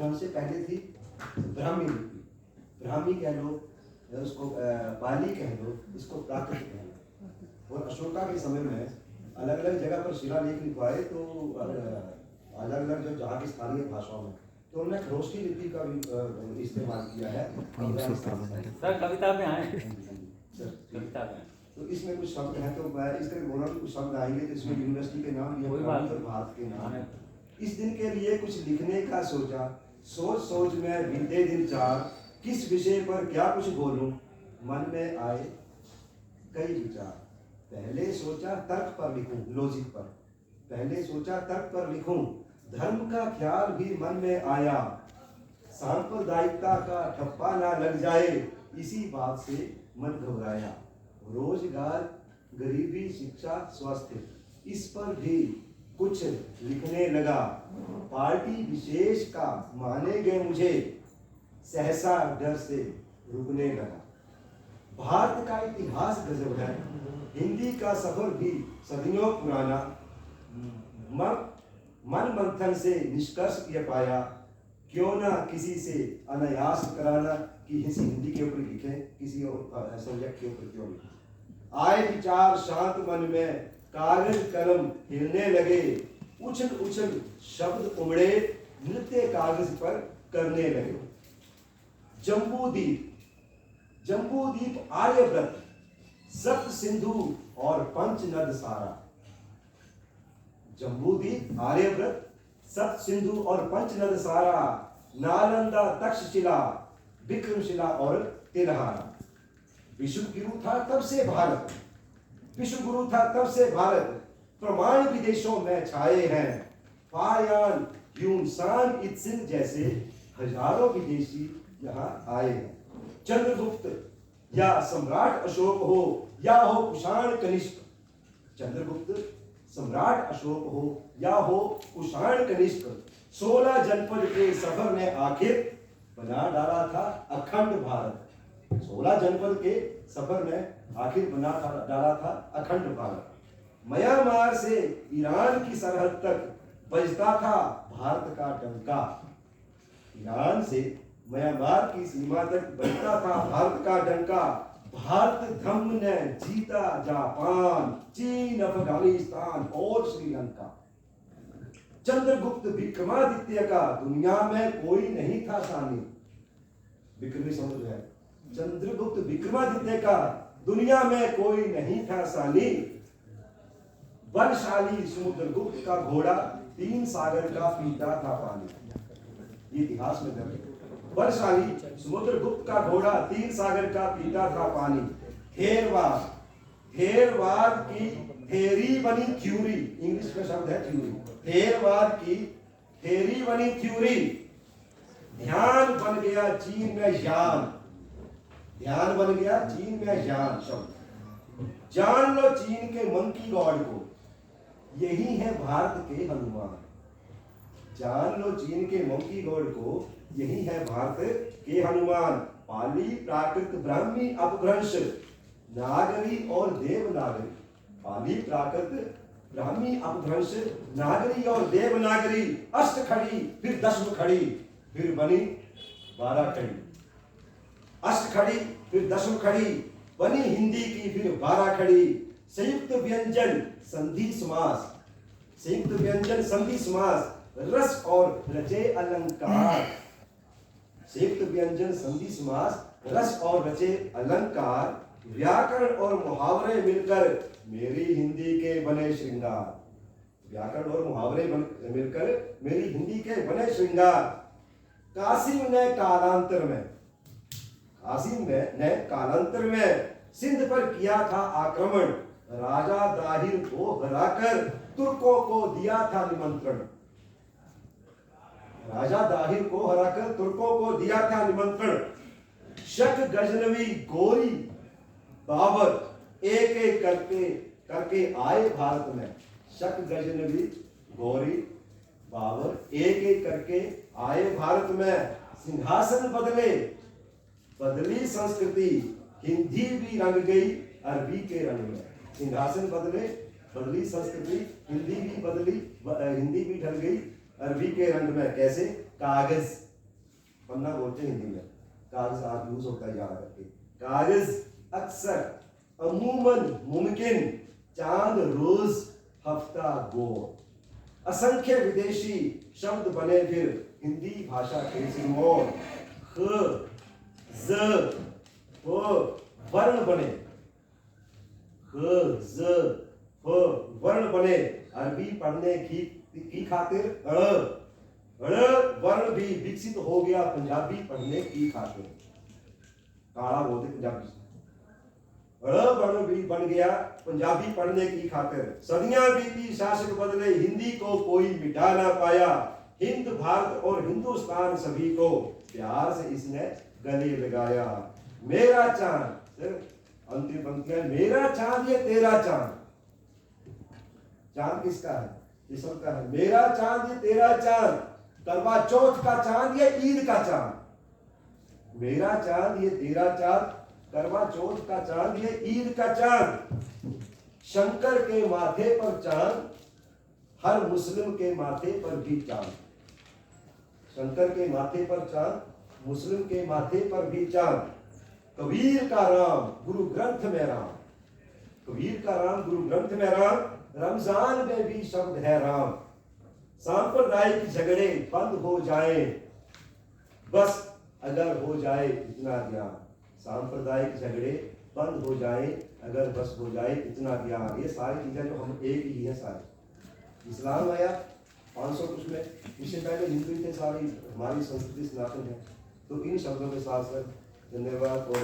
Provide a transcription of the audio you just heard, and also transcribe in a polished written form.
अपभ्रंश से पहले थी ब्राह्मी लिपि, ब्राह्मी कह लो, उसको पाली कह लो, इसको प्राकृत कह लो। और अशोका के समय में अलग अलग जगह पर शिलालेख लिखवाए, तो अलग अलग जो जहाँ की स्थानीय भाषाओं में, तो उन्होंने खरोष्ठी लिपि का भी इस्तेमाल किया है। सर कविता में आए, कविता में तो इसमें कुछ शब्द हैं, तो मैं इस तरह बोला कि कुछ शब्द आएंगे तो इसमें यूनिवर्सिटी के नाम या भारत के नाम। इस दिन के लिए कुछ लिखने का सोचा, सोच सोच में बीते दिन चार, किस विषय पर क्या कुछ बोलूं, मन में आए कई विचार। पहले सोचा तर्क पर लिखूं, लॉजिक पर, पहले सोचा तर्क पर लिखूं, धर्म का ख्याल भी मन में आया, सांप्रदायिकता का ठप्पा ना लग जाए, इसी बात से मन घबराया। रोजगार, गरीबी, शिक्षा, स्वास्थ्य, इस पर भी कुछ लिखने लगा। पार्टी विशेष का माने गए मुझे, सहसा डर से रुकने लगा। भारत का इतिहास गजब है, हिंदी का सफर भी सदियों पुराना। मन मंथन से निष्कर्ष ये पाया, क्यों ना किसी से अनायास कराना कि किसी हिंदी के ऊपर लिखे, किसी और सब्जेक्ट के ऊपर क्यों लिखे। आए विचार शांत मन में, कागज कलम हिलने लगे, उछल उछल शब्द उमड़े, नृत्य कागज पर करने लगे। जम्बूद्वीप, जम्बूद्वीप आर्यव्रत, सप्त सिंधु और पंचनद सारा। जम्बूद्वीप आर्यव्रत, सप्त सिंधु और पंचनद सारा, नालंदा, तक्षशिला, विक्रमशिला और तिलहारा। विश्व गुरु था तब से भारत, विश्व गुरु था तब से भारत, प्रमाण विदेशों में छाए हैं। फारयान, यूनसान, इत्सिन जैसे हजारों विदेशी यहाँ आए हैं। चंद्रगुप्त या सम्राट अशोक हो या हो कुषाण कनिष्क, चंद्रगुप्त, सम्राट अशोक हो या हो कुषाण कनिष्क, 16 जनपद के सफर ने आखिर बना डाला था अखंड भारत। 16 जनपद के सफर में आखिर बना डाला था अखंड भारत। म्यांमार से ईरान की सरहद तक बजता था भारत का डंका। ईरान से म्यांमार की सीमा तक बजता था भारत का डंका। भारत धम्म ने जीता जापान, चीन, अफगानिस्तान और श्रीलंका। चंद्रगुप्त विक्रमादित्य का दुनिया में कोई नहीं था सानी। विक्रमी समुद्र है। चंद्रगुप्त विक्रमादित्य का दुनिया में कोई नहीं था सानी। बलशाली समुद्रगुप्त का घोड़ा 3 सागर का पीता था पानी। ये इतिहास में दर्ज है। बलशाली समुद्रगुप्त का घोड़ा 3 सागर का पीता था पानी। थेरवाद, थेरवाद की थेरी बनी थ्योरी, इंग्लिश का शब्द है थ्योरी। थेरवाद की थेरी बनी थ्योरी। ध्यान बन गया चीन में यान, ध्यान बन गया चीन में यान शब्द। जान लो चीन के मंकी गॉड को, यही है भारत के हनुमान। जान लो चीन के मंकी गॉड को, यही है भारत के हनुमान। पाली, प्राकृत, ब्राह्मी, अपभ्रंश, नागरी और देवनागरी। पाली, प्राकृत, ब्राह्मी, अपभ्रंश, नागरी और देवनागरी। अष्ट खड़ी, फिर दशम खड़ी, फिर बनी 12 खड़ी। अष्ट खड़ी, फिर दशम खड़ी, बनी हिंदी की फिर 12 खड़ी। संयुक्त व्यंजन संधि समास, संयुक्त व्यंजन संधि समास, रस और रचे अलंकार। संयुक्त व्यंजन संधि समास, रस और रचे अलंकार। व्याकरण और मुहावरे मिलकर मेरी हिंदी के बने श्रृंगार। व्याकरण और मुहावरे मिलकर मेरी हिंदी के बने श्रृंगार। कासिम ने कालांतर में, कासिम ने कालांतर में सिंध पर किया था आक्रमण। राजा दाहिर को हराकर तुर्कों को दिया था निमंत्रण। राजा दाहिर को हराकर तुर्कों को दिया था निमंत्रण। शक, गजनवी, गोरी, बाबर एक एक करके आए भारत में। शक, गजनवी, गोरी, बाबर एक एक करके आए भारत में। सिंहासन बदले, बदली संस्कृति, हिंदी भी रंग गई अरबी के रंग में। सिंहासन बदले, बदली संस्कृति, हिंदी भी बदली, हिंदी भी ढल गई अरबी के रंग में। कैसे? कागज, पन्ना बोलते हैं हिंदी में, कागज आज यूज होता है याद रखे, कागज अक्सर, अमूमन, मुमकिन, चांद रोज, हफ्ता गोर, असंख्य विदेशी शब्द बने फिर हिंदी भाषा के सिरमौर, ख, ज, फ वर्ण बने, ख, ज, फ वर्ण बने अरबी पढ़ने की खातिर, अड़ वर्ण भी विकसित हो गया पंजाबी पढ़ने की खातिर, काला बोलते पंजाबी, वर्ण भी बन गया पंजाबी पढ़ने की खातिर, सदियां बीती शासक बदले हिंदी को कोई मिटा ना पाया, हिंद भारत और हिंदुस्तान सभी को प्यार से इसने गले लगाया, मेरा चांद, सिर्फ अंतिम पंक्तियां, मेरा चांद ये तेरा चांद, चांद किसका है? ये सबका है, मेरा चांद ये तेरा चांद, करवा चौथ का चांद ये ईद का चांद, मेरा चांद ये तेरा चांद, करवा चौथ का चांद ये ईद का चांद, शंकर के माथे पर चांद, हर मुस्लिम के माथे पर भी चांद, शंकर के माथे पर चांद, मुस्लिम के माथे पर भी चांद, कबीर का राम गुरु ग्रंथ में राम, कबीर का राम गुरु ग्रंथ में राम, रमजान में भी शब्द है राम, सांप्रदायिक झगड़े बंद हो जाएं, बस अगर हो जाए इतना ज्ञान, सांप्रदायिक झगड़े बंद हो जाए अगर बस हो जाए इतना ज्ञान, ये सारी चीजें जो हम एक ही है सारी, इस्लाम आया 500 कुछ में, इससे पहले हिंदू थे, सारी हमारी संस्कृति सनातन है, तो इन शब्दों के साथ साथ धन्यवाद और